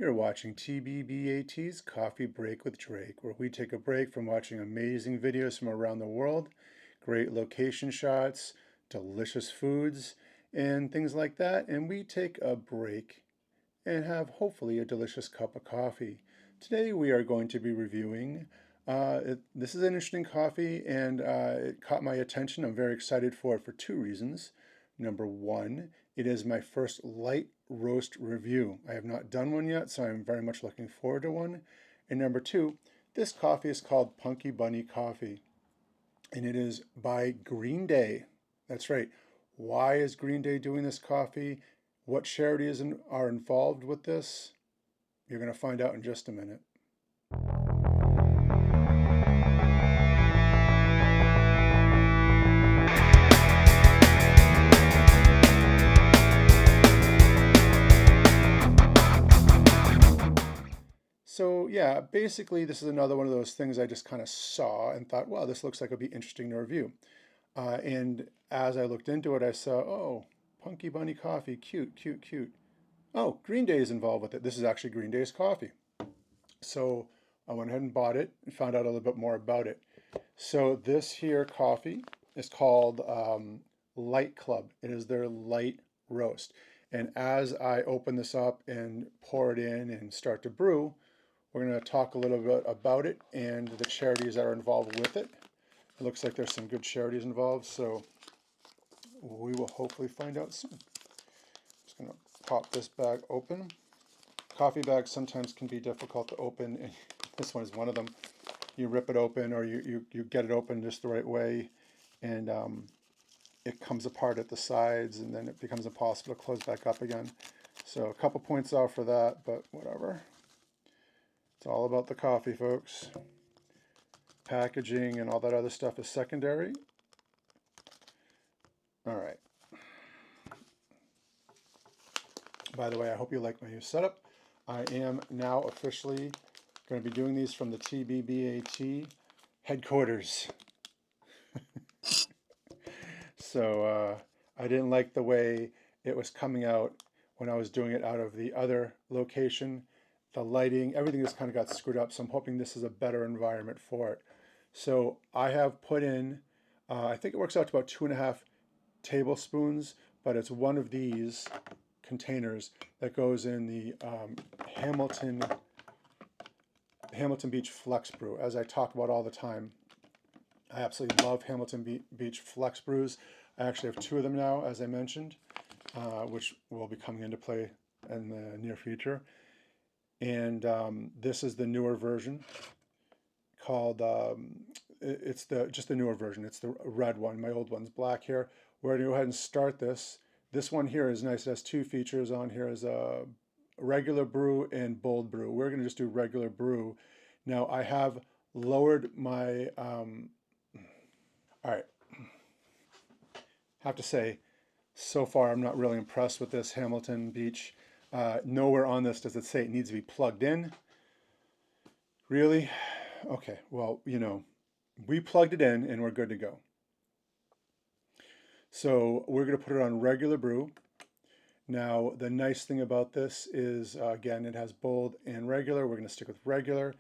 You're watching TBBAT's Coffee Break with Drake, where we take a break from watching amazing videos from around the world, great location shots, delicious foods, and things like that, and we take a break and have hopefully a delicious cup of coffee. Today we are going to be reviewing. This is an interesting coffee, and it caught my attention. I'm very excited for it for two reasons. Number one, it is my first light roast review. I have not done one yet, so I'm very much looking forward to one. And number two, this coffee is called Punky Bunny Coffee, and it is by Green Day. That's right. Why is Green Day doing this coffee? What charities are involved with this? You're going to find out in just a minute. So yeah, basically this is another one of those things I just kind of saw and thought, wow, this looks like it'll be interesting to review. And as I looked into it, I saw, oh, Punky Bunny Coffee, cute, cute, cute. Oh, Green Day is involved with it. This is actually Green Day's coffee. So I went ahead and bought it and found out a little bit more about it. So this here coffee is called Light Club. It is their light roast. And as I open this up and pour it in and start to brew, we're going to talk a little bit about it and the charities that are involved with it. It looks like there's some good charities involved, so we will hopefully find out soon. I'm just going to pop this bag open. Coffee bags sometimes can be difficult to open, and this one is one of them. You rip it open, or you get it open just the right way, and it comes apart at the sides, and then it becomes impossible to close back up again. So a couple points off for that, but whatever. It's all about the coffee, folks. Packaging and all that other stuff is secondary. All right. By the way, I hope you like my new setup. I am now officially going to be doing these from the TBBAT headquarters. So I didn't like the way it was coming out when I was doing it out of the other location. The lighting, everything just kind of got screwed up. So I'm hoping this is a better environment for it. So I have put in, I think it works out to about 2.5 tablespoons, but it's one of these containers that goes in the Hamilton Beach Flex Brew, as I talk about all the time. I absolutely love Hamilton Beach Flex Brews. I actually have two of them now, as I mentioned, which will be coming into play in the near future. And this is the newer version called, it's just the newer version. It's the red one. My old one's black here. We're going to go ahead and start this. This one here is nice. It has two features on here, is a regular brew and bold brew. We're going to just do regular brew. Now I have lowered my, all right, have to say, so far I'm not really impressed with this Hamilton Beach. Nowhere on this does it say it needs to be plugged in. Really? Okay, well, we plugged it in and we're good to go. So we're going to put it on regular brew. Now, the nice thing about this is, again, it has bold and regular. We're going to stick with regular.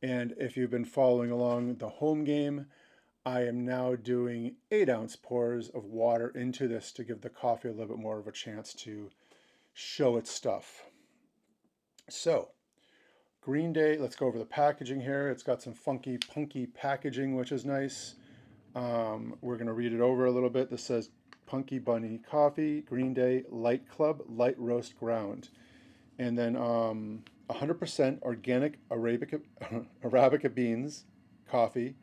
And if you've been following along the home game, I am now doing 8-ounce pours of water into this to give the coffee a little bit more of a chance to show its stuff. So, Green Day, let's go over the packaging here. It's got some funky, punky packaging, which is nice. We're going to read it over a little bit. This says Punky Bunny Coffee, Green Day, Light Club, Light Roast Ground. And then 100% organic Arabica beans coffee,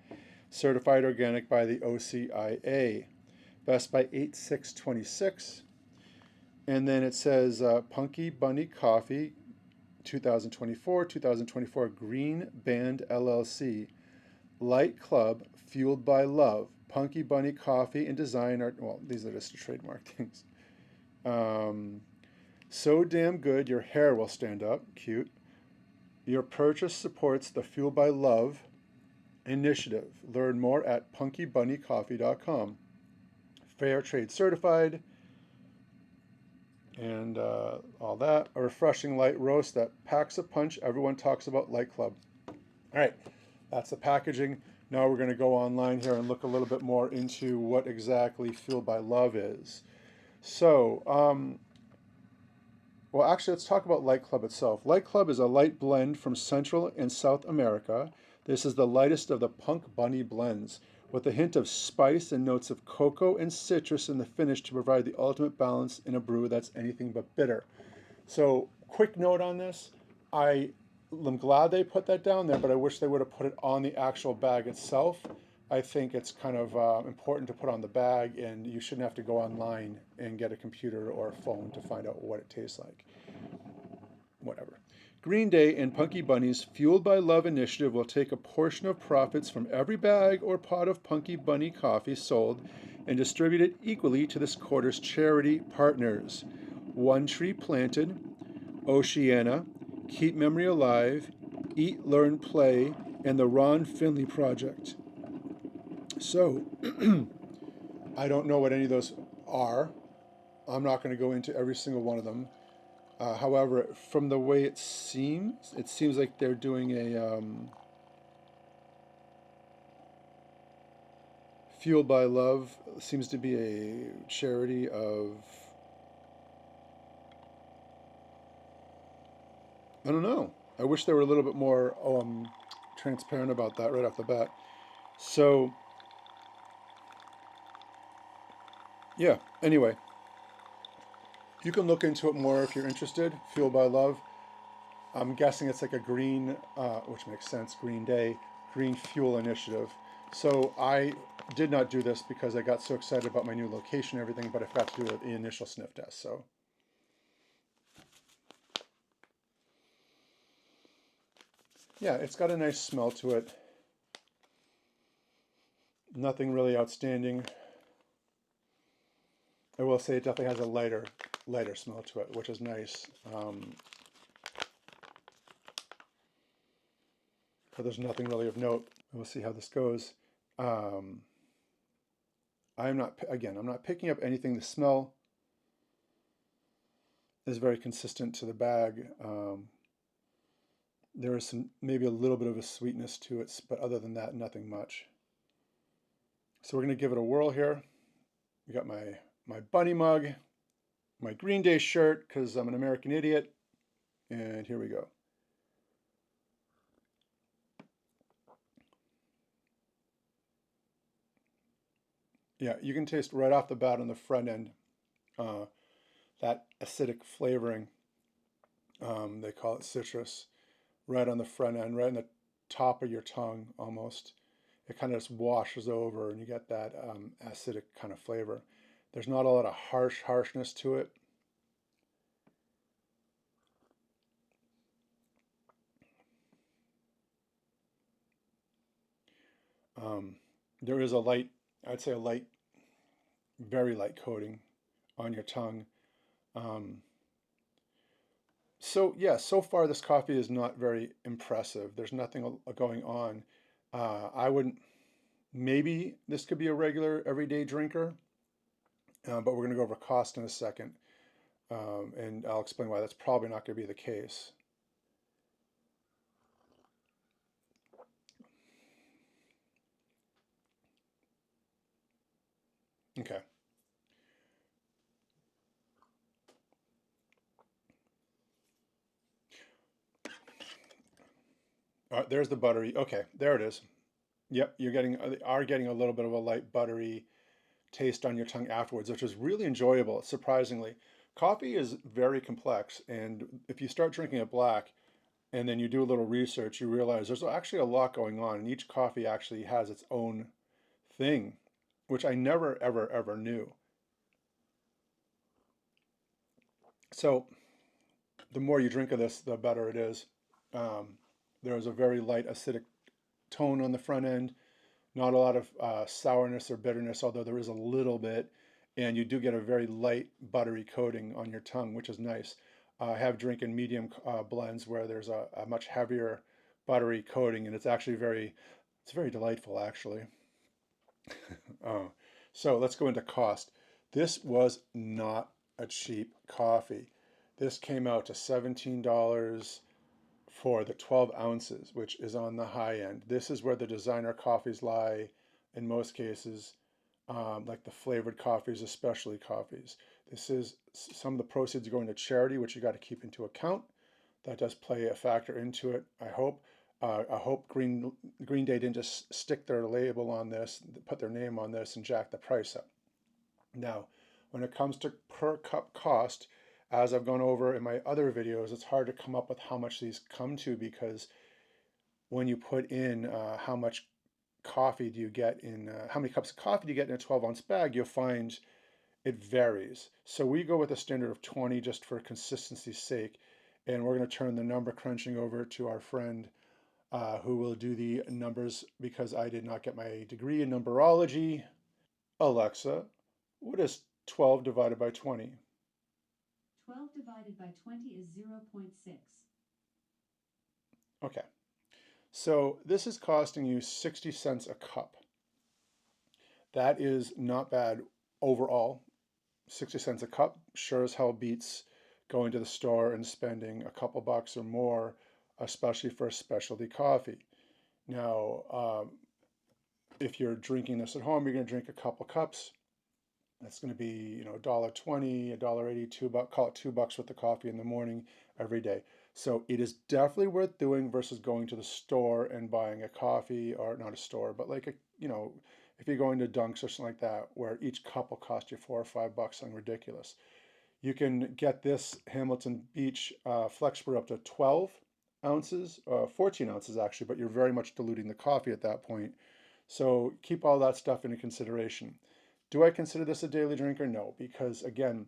certified organic by the OCIA, best by 8/6/26. And then it says Punky Bunny Coffee, 2024 Green Band LLC, Light Club, fueled by love. Punky Bunny Coffee and Design Art. Well, these are just trademark things. So damn good, your hair will stand up. Cute. Your purchase supports the Fueled by Love initiative. Learn more at punkybunnycoffee.com. Fair trade certified. and all that. A refreshing light roast that packs a punch. Everyone talks about Light Club. All right, that's the packaging. Now we're going to go online here and look a little bit more into what exactly Fueled by Love is. So, well, actually, let's talk about Light Club itself. Light Club is a light blend from Central and South America. This is the lightest of the Punk Bunny blends, with a hint of spice and notes of cocoa and citrus in the finish to provide the ultimate balance in a brew that's anything but bitter. So, quick note on this. I'm glad they put that down there, but I wish they would have put it on the actual bag itself. I think it's kind of important to put on the bag, and you shouldn't have to go online and get a computer or a phone to find out what it tastes like. Whatever. Green Day and Punky Bunny's Fueled by Love initiative will take a portion of profits from every bag or pot of Punky Bunny coffee sold and distribute it equally to this quarter's charity partners: One Tree Planted, Oceana, Keep Memory Alive, Eat, Learn, Play, and the Ron Finley Project. So, I don't know what any of those are. I'm not going to go into every single one of them. However, from the way it seems like they're doing a Fueled by Love seems to be a charity of, I don't know. I wish they were a little bit more transparent about that right off the bat. So, yeah, anyway, you can look into it more if you're interested. Fueled by Love. I'm guessing it's like a green, which makes sense, Green Day, Green Fuel Initiative. So I did not do this because I got so excited about my new location and everything, but I forgot to do the initial sniff test. So yeah, it's got a nice smell to it. Nothing really outstanding. I will say it definitely has a lighter smell to it, which is nice. But there's nothing really of note. We'll see how this goes. I'm not picking up anything. The smell is very consistent to the bag. There is maybe a little bit of a sweetness to it, but other than that, nothing much. So we're going to give it a whirl here. We got my bunny mug, my Green Day shirt because I'm an American idiot, and here we go. Yeah, you can taste right off the bat on the front end that acidic flavoring. They call it citrus, right on the front end, right on the top of your tongue almost. It kind of just washes over and you get that acidic kind of flavor. There's not a lot of harshness to it. There is I'd say a light, very light coating on your tongue. Um, so yeah, so far this coffee is not very impressive. There's nothing going on. I wouldn't. Maybe this could be a regular everyday drinker, but we're going to go over cost in a second, and I'll explain why that's probably not going to be the case. Okay. All right, there's the buttery. Okay, there it is. Yep, are getting a little bit of a light buttery taste on your tongue afterwards, which is really enjoyable, surprisingly. Coffee is very complex, and if you start drinking it black and then you do a little research, you realize there's actually a lot going on, and each coffee actually has its own thing, which I never, ever, ever knew. So the more you drink of this, the better it is. Um, there's a very light acidic tone on the front end, not a lot of sourness or bitterness, although there is a little bit. And you do get a very light buttery coating on your tongue, which is nice. I have drinking medium blends where there's a much heavier buttery coating, and it's very delightful actually. Uh, so let's go into cost. This was not a cheap coffee. This came out to $17 for the 12 ounces, which is on the high end. This is where the designer coffees lie in most cases, like the flavored coffees, especially coffees. This is some of the proceeds are going to charity, which you got to keep into account. That does play a factor into it, I hope. I hope Green Day didn't just stick their label on this, put their name on this, and jack the price up. Now, when it comes to per cup cost, as I've gone over in my other videos, it's hard to come up with how much these come to, because when you put in how much coffee do you get in, how many cups of coffee do you get in a 12-ounce bag, you'll find it varies. So we go with a standard of 20 just for consistency's sake. And we're going to turn the number crunching over to our friend who will do the numbers, because I did not get my degree in numberology. Alexa, what is 12 divided by 20? 12 divided by 20 is 0.6. Okay, so this is costing you 60 cents a cup. That is not bad overall. 60 cents a cup sure as hell beats going to the store and spending a couple bucks or more, especially for a specialty coffee. Now, if you're drinking this at home, you're going to drink a couple cups. That's going to be, $1.20, $1.80, $2, call it $2 worth of coffee in the morning every day. So it is definitely worth doing versus going to the store and buying a coffee, or not a store, but like if you're going to Dunks or something like that, where each cup will cost you $4 or $5, something ridiculous. You can get this Hamilton Beach Flex Brew up to 12 ounces, 14 ounces actually, but you're very much diluting the coffee at that point. So keep all that stuff into consideration. Do I consider this a daily drinker? No, because again,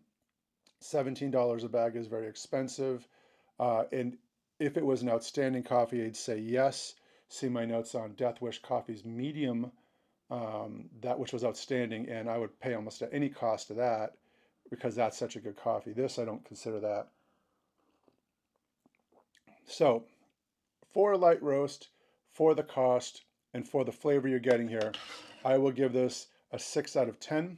$17 a bag is very expensive. And if it was an outstanding coffee, I'd say yes. See my notes on Death Wish Coffee's medium, that which was outstanding, and I would pay almost at any cost of that, because that's such a good coffee. This, I don't consider that. So, for a light roast, for the cost, and for the flavor you're getting here, I will give this a 6 out of 10.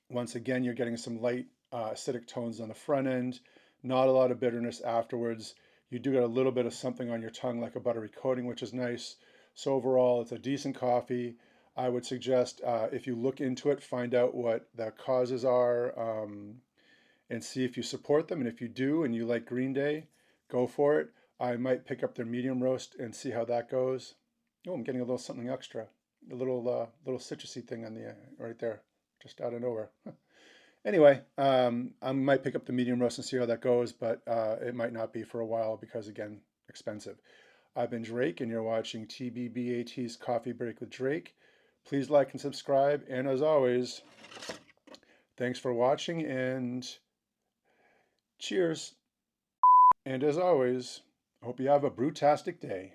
Once again, you're getting some light acidic tones on the front end, not a lot of bitterness afterwards. You do get a little bit of something on your tongue, like a buttery coating, which is nice. So overall, it's a decent coffee. I would suggest if you look into it, find out what the causes are, and see if you support them. And if you do and you like Green Day, go for it. I might pick up their medium roast and see how that goes. Oh, I'm getting a little something extra, a little citrusy thing on the right there, just out of nowhere. Anyway, I might pick up the medium roast and see how that goes, but it might not be for a while because, again, expensive. I've been Drake, and you're watching TBBAT's Coffee Break with Drake. Please like and subscribe, and as always, thanks for watching, and cheers. And as always, I hope you have a brewtastic day.